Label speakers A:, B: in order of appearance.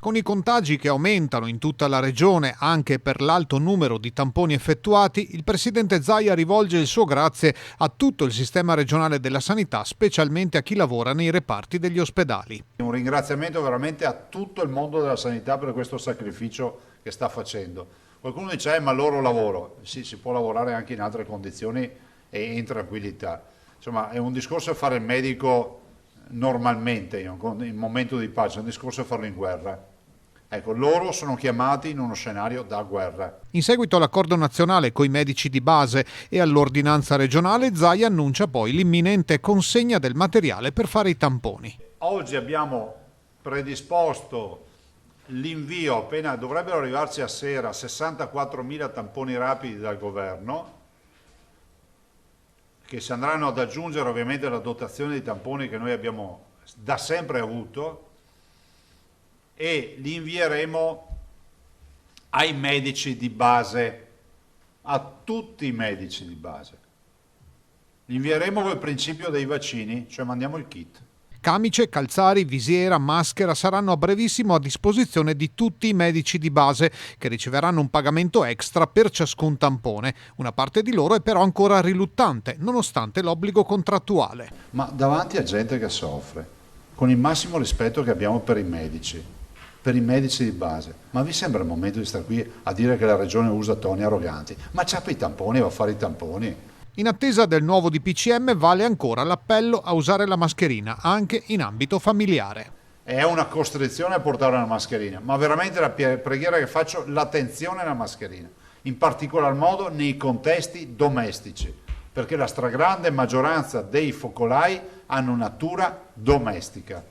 A: Con i contagi che aumentano in tutta la regione anche per l'alto numero di tamponi effettuati, il presidente Zaia rivolge il suo grazie a tutto il sistema regionale della sanità, specialmente a chi lavora nei reparti degli ospedali.
B: Un ringraziamento veramente a tutto il mondo della sanità per questo sacrificio che sta facendo. Qualcuno dice, ma loro lavoro. Sì, si può lavorare anche in altre condizioni e in tranquillità. Insomma, è un discorso fare il medico normalmente, in momento di pace, è un discorso farlo in guerra. Ecco, loro sono chiamati in uno scenario da guerra.
A: In seguito all'accordo nazionale coi medici di base e all'ordinanza regionale, Zaia annuncia poi l'imminente consegna del materiale per fare i tamponi.
B: Oggi abbiamo predisposto l'invio, appena dovrebbero arrivarci a sera, 64.000 tamponi rapidi dal governo, che si andranno ad aggiungere ovviamente alla dotazione di tamponi che noi abbiamo da sempre avuto, e li invieremo ai medici di base, a tutti i medici di base. Li invieremo col principio dei vaccini, cioè mandiamo il kit.
A: Camice, calzari, visiera, maschera saranno a brevissimo a disposizione di tutti i medici di base, che riceveranno un pagamento extra per ciascun tampone. Una parte di loro è però ancora riluttante, nonostante l'obbligo contrattuale.
B: Ma davanti a gente che soffre, con il massimo rispetto che abbiamo per i medici di base, ma vi sembra il momento di stare qui a dire che la regione usa toni arroganti? Ma c'ha per i tamponi, va a fare i tamponi.
A: In attesa del nuovo DPCM vale ancora l'appello a usare la mascherina, anche in ambito familiare.
B: È una costrizione a portare una mascherina, ma veramente la preghiera che faccio, l'attenzione alla mascherina, in particolar modo nei contesti domestici, perché la stragrande maggioranza dei focolai hanno natura domestica.